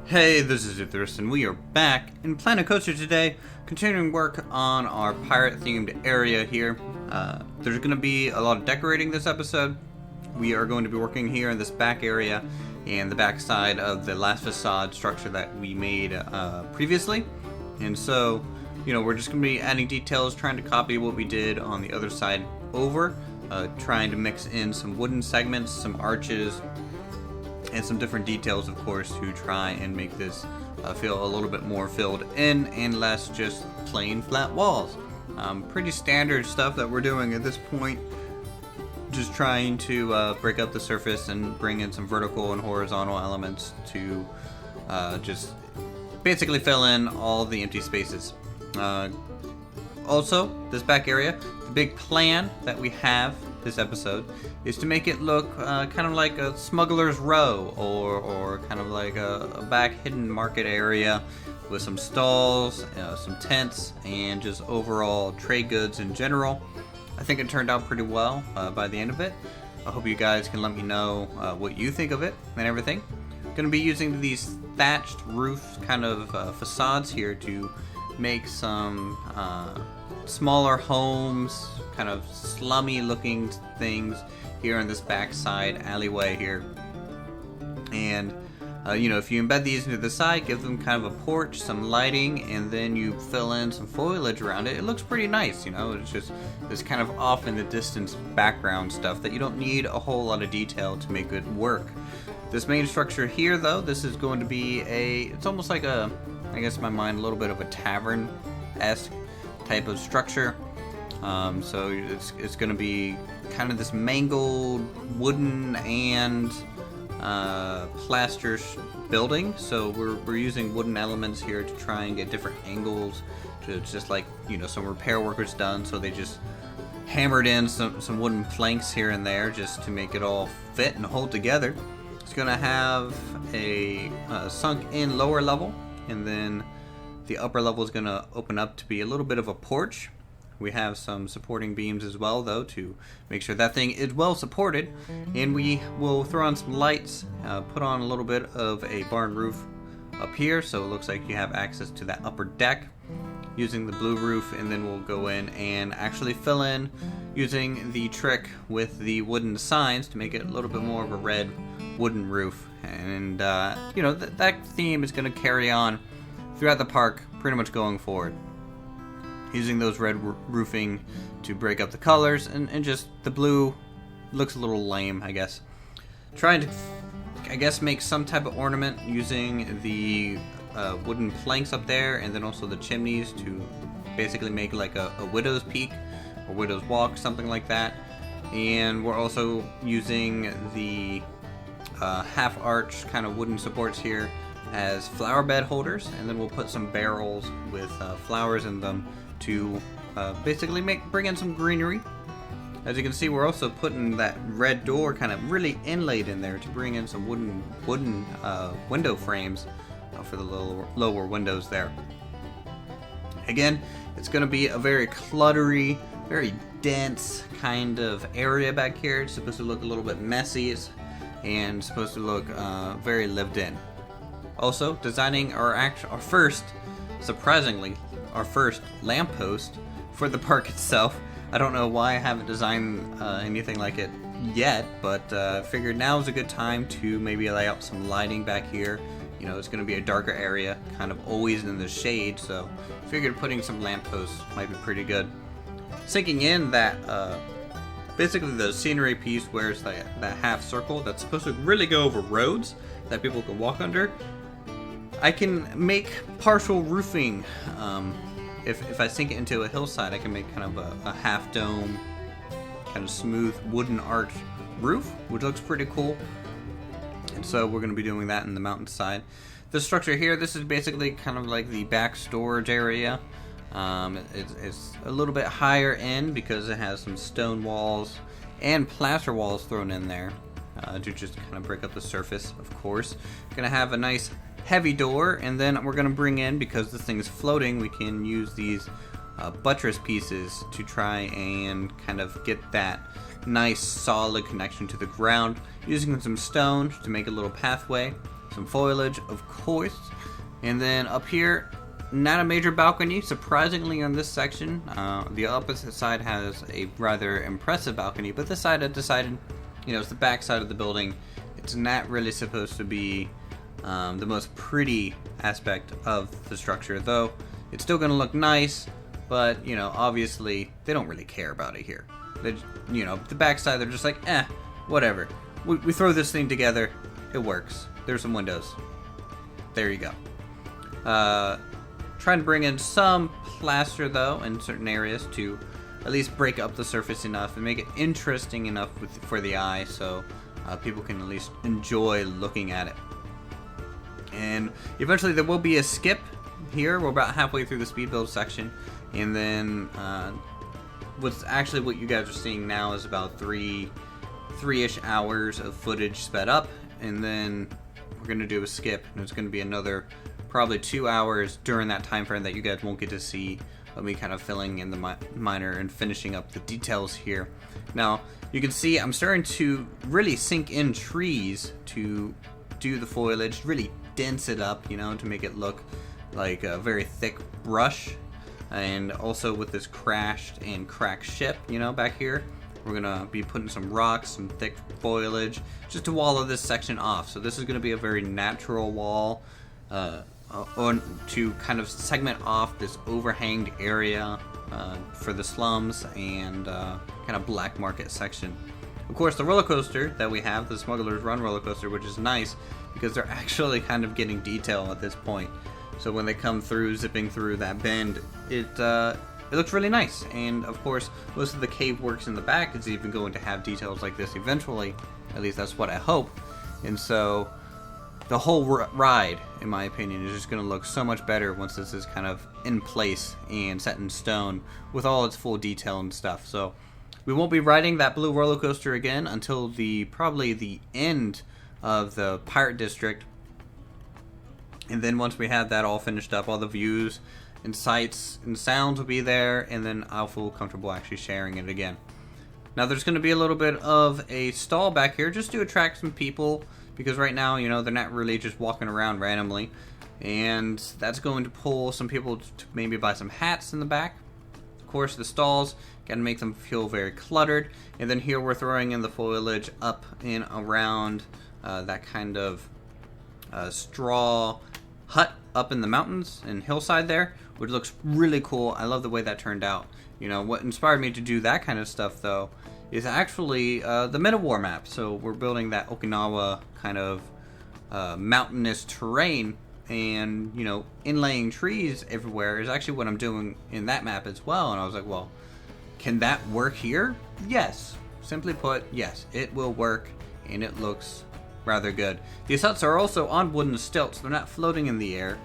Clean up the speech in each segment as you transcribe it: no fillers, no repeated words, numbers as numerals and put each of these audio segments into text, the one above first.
Hey, this is Uthris, and we are back in Planet Coaster today, continuing work on our pirate-themed area here. There's going to be a lot of decorating this episode. We are going to be working here in this back area and the back side of the last facade structure that we made previously. And so, we're just going to be adding details, trying to copy what we did on the other side over, trying to mix in some wooden segments, some arches, and some different details, of course, to try and make this feel a little bit more filled in and less just plain flat walls. Pretty standard stuff that we're doing at this point. Just trying to break up the surface and bring in some vertical and horizontal elements to just basically fill in all the empty spaces. Also, this back area, the big plan that we have this episode is to make it look kind of like a smuggler's row or kind of like a back hidden market area with some stalls, some tents, and just overall trade goods in general. I think it turned out pretty well by the end of it. I hope you guys can let me know what you think of it and everything. I'm going to be using these thatched roof kind of facades here to make some smaller homes, kind of slummy looking things here in this backside alleyway here. And if you embed these into the side, give them kind of a porch, some lighting, and then you fill in some foliage around it, it looks pretty nice. It's just this kind of off in the distance background stuff that you don't need a whole lot of detail to make it work. This main structure here, though, this is going to be it's almost like I guess in my mind, a little bit of a tavern-esque type of structure. So it's going to be kind of this mangled wooden and plaster building. So we're using wooden elements here to try and get different angles. To just like some repair workers done. So they just hammered in some wooden planks here and there just to make it all fit and hold together. It's going to have a sunk-in lower level, and then the upper level is going to open up to be a little bit of a porch. We have some supporting beams as well, though, to make sure that thing is well supported. And we will throw on some lights, put on a little bit of a barn roof up here, so it looks like you have access to that upper deck using the blue roof. And then we'll go in and actually fill in using the trick with the wooden signs to make it a little bit more of a red wooden roof. And that theme is going to carry on throughout the park pretty much going forward, using those red roofing to break up the colors, and just the blue looks a little lame, I guess. Trying to make some type of ornament using the wooden planks up there, and then also the chimneys to basically make like a widow's peak or widow's walk, something like that. And we're also using the half arch kind of wooden supports here as flower bed holders, and then we'll put some barrels with flowers in them to basically bring in some greenery. As you can see, we're also putting that red door kind of really inlaid in there to bring in some wooden window frames for the lower windows there. Again, it's going to be a very cluttery, very dense kind of area back here. It's supposed to look a little bit messy and supposed to look very lived in. Also, designing our first lamppost for the park itself. I don't know why I haven't designed anything like it yet, but figured now is a good time to maybe lay out some lighting back here. It's going to be a darker area, kind of always in the shade, so figured putting some lampposts might be pretty good. Sinking in that basically the scenery piece where it's that half circle that's supposed to really go over roads that people can walk under. I can make partial roofing. If I sink it into a hillside, I can make kind of a half dome, kind of smooth wooden arch roof, which looks pretty cool. And so we're going to be doing that in the mountainside. The structure here, this is basically kind of like the back storage area. It's a little bit higher end because it has some stone walls and plaster walls thrown in there to just kind of break up the surface, of course. Going to have a nice heavy door, and then we're going to bring in, because this thing is floating, we can use these buttress pieces to try and kind of get that nice solid connection to the ground, using some stone to make a little pathway. some foliage, of course. And then up here, not a major balcony, surprisingly, on this section. The opposite side has a rather impressive balcony, but this side I decided, it's the back side of the building. It's not really supposed to be the most pretty aspect of the structure, though it's still going to look nice, but, obviously, they don't really care about it here. They, the back side, they're just like, whatever. We throw this thing together, it works. There's some windows. There you go. Trying to bring in some plaster, though, in certain areas to at least break up the surface enough and make it interesting enough for the eye, so people can at least enjoy looking at it. And eventually there will be a skip here. We're about halfway through the speed build section, and then what you guys are seeing now is about three-ish hours of footage sped up, and then we're going to do a skip, and it's going to be another probably 2 hours during that time frame that you guys won't get to see of me kind of filling in the minor and finishing up the details here. Now, you can see I'm starting to really sink in trees to do the foliage, really dense it up, to make it look like a very thick brush. And also with this crashed and cracked ship, back here, we're gonna be putting some rocks, some thick foliage, just to wall this section off. So this is gonna be a very natural wall, to kind of segment off this overhanged area for the slums and kind of black market section. Of course, the roller coaster that we have, the Smuggler's Run roller coaster, which is nice because they're actually kind of getting detail at this point. So when they come through, zipping through that bend, it looks really nice. And of course, most of the cave works in the back is even going to have details like this eventually. At least that's what I hope. And so the whole ride, in my opinion, is just going to look so much better once this is kind of in place and set in stone with all its full detail and stuff. So we won't be riding that blue roller coaster again until probably the end of the Pirate District. And then once we have that all finished up, all the views and sights and sounds will be there, and then I'll feel comfortable actually sharing it again. Now there's going to be a little bit of a stall back here just to attract some people, because right now, they're not really just walking around randomly. And that's going to pull some people to maybe buy some hats in the back. Of course, the stalls, got to make them feel very cluttered. And then here we're throwing in the foliage up and around that kind of straw hut up in the mountains and hillside there, which looks really cool. I love the way that turned out. What inspired me to do that kind of stuff, though, is actually the Meta-War map. So we're building that Okinawa kind of mountainous terrain, and inlaying trees everywhere is actually what I'm doing in that map as well. And I was like, well, can that work here? Yes. Simply put, yes, it will work, and it looks rather good. These huts are also on wooden stilts. They're not floating in the air.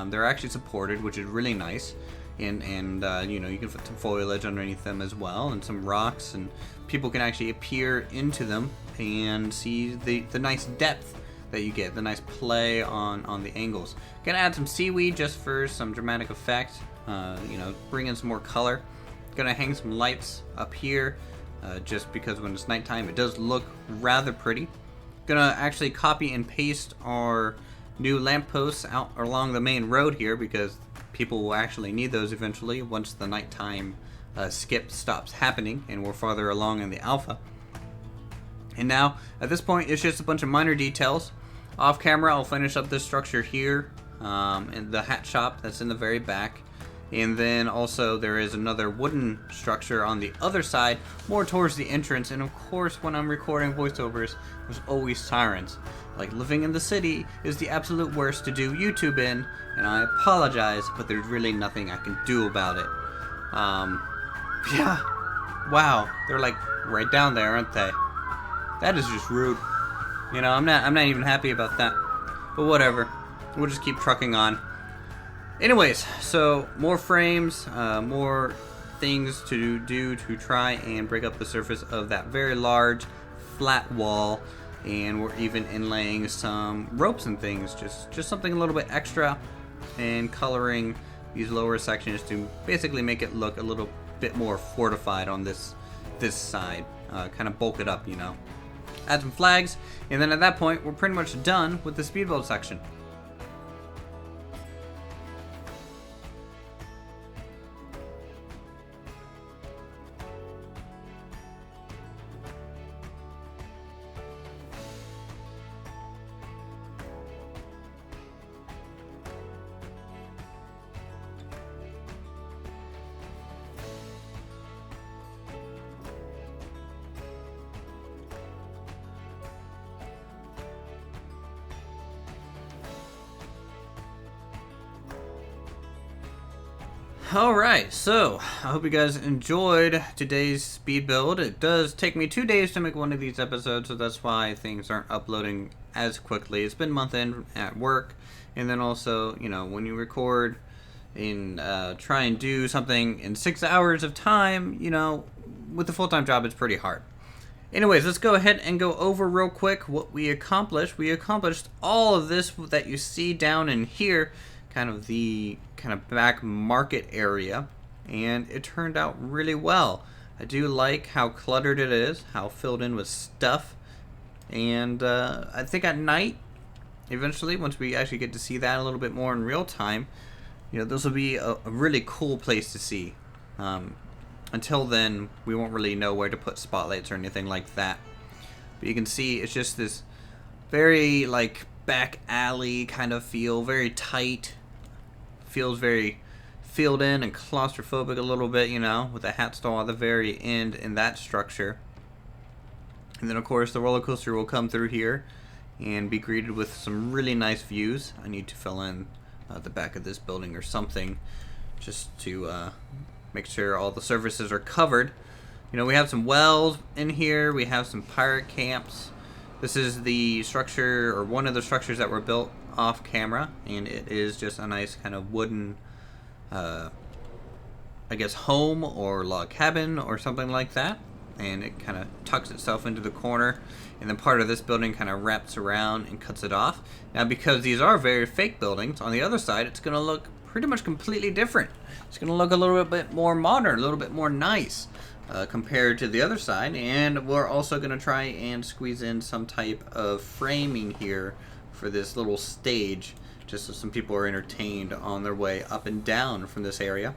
They're actually supported, which is really nice. And you can put some foliage underneath them as well, and some rocks, and people can actually appear into them and see the nice depth that you get, the nice play on the angles. Gonna add some seaweed just for some dramatic effect, bring in some more color. Gonna hang some lights up here, just because when it's nighttime it does look rather pretty. Gonna actually copy and paste our new lampposts out along the main road here, because people will actually need those eventually once the nighttime skip stops happening and we're farther along in the alpha. And now, at this point, it's just a bunch of minor details. Off camera, I'll finish up this structure here, in the hat shop that's in the very back. And then also there is another wooden structure on the other side, more towards the entrance. And of course, when I'm recording voiceovers, there's always sirens. Like, living in the city is the absolute worst to do YouTube in, and I apologize, but there's really nothing I can do about it. Yeah, wow, they're like right down there, aren't they? That is just rude. I'm not even happy about that. But whatever, we'll just keep trucking on. Anyways, so more frames, more things to do to try and break up the surface of that very large flat wall, and we're even inlaying some ropes and things, just something a little bit extra, and coloring these lower sections to basically make it look a little bit more fortified on this side, kind of bulk it up, add some flags, and then at that point, we're pretty much done with the speed build section. Alright, so I hope you guys enjoyed today's speed build. It does take me 2 days to make one of these episodes, so that's why things aren't uploading as quickly. It's been month end at work, and then also, you know, when you record and try and do something in 6 hours of time, you know, with a full-time job, it's pretty hard. Anyways, let's go ahead and go over real quick what we accomplished. We accomplished all of this that you see down in here, kind of the back market area, and it turned out really well. I do like how cluttered it is, how filled in with stuff, and I think at night, eventually, once we actually get to see that a little bit more in real time, you know, this will be a really cool place to see. Until then, we won't really know where to put spotlights or anything like that. But you can see it's just this very like back alley kind of feel, very tight. Feels very filled in and claustrophobic a little bit, you know, with a hat stall at the very end in that structure. And then of course the roller coaster will come through here and be greeted with some really nice views. I need to fill in the back of this building or something just to make sure all the surfaces are covered. You know, we have some wells in here, we have some pirate camps. This is the structure, or one of the structures that were built off camera, and it is just a nice kind of wooden I guess home or log cabin or something like that, and it kind of tucks itself into the corner, and then part of this building kind of wraps around and cuts it off. Now because these are very fake buildings, on the other side it's going to look pretty much completely different. It's going to look a little bit more modern, a little bit more nice compared to the other side, and we're also going to try and squeeze in some type of framing here for this little stage, just so some people are entertained on their way up and down from this area.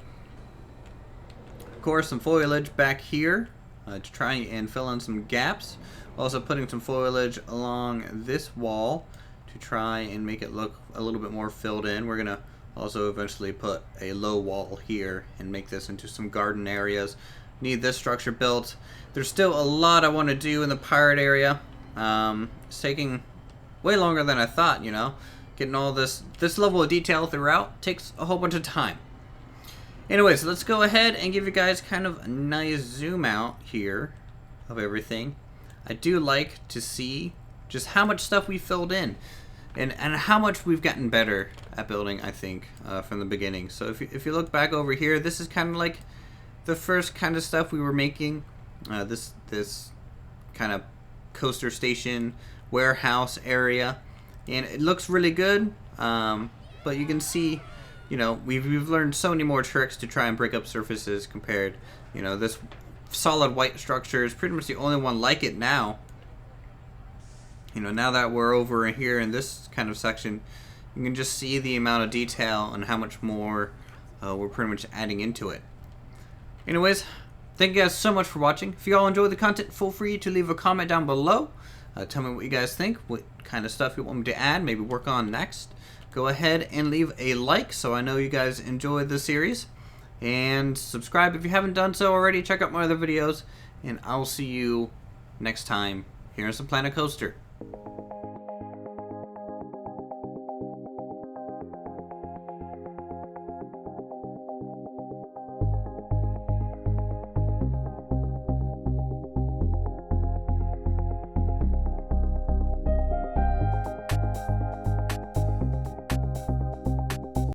Of course, some foliage back here to try and fill in some gaps. Also putting some foliage along this wall to try and make it look a little bit more filled in. We're going to also eventually put a low wall here and make this into some garden areas. Need this structure built. There's still a lot I want to do in the pirate area. It's taking way longer than I thought, you know. Getting all this level of detail throughout takes a whole bunch of time. Anyways, let's go ahead and give you guys kind of a nice zoom out here of everything. I do like to see just how much stuff we filled in and how much we've gotten better at building, I think, from the beginning. So if you look back over here, this is kind of like the first kind of stuff we were making. This kind of coaster station warehouse area, and it looks really good, but you can see, you know, we've learned so many more tricks to try and break up surfaces compared, you know, this solid white structure is pretty much the only one like it now. You know, now that we're over here in this kind of section, you can just see the amount of detail and how much more we're pretty much adding into it. Anyways, thank you guys so much for watching. If you all enjoyed the content, feel free to leave a comment down below. Tell me what you guys think, what kind of stuff you want me to add, maybe work on next. Go ahead and leave a like so I know you guys enjoyed the series. And subscribe if you haven't done so already. Check out my other videos. And I'll see you next time here on Some Planet Coaster.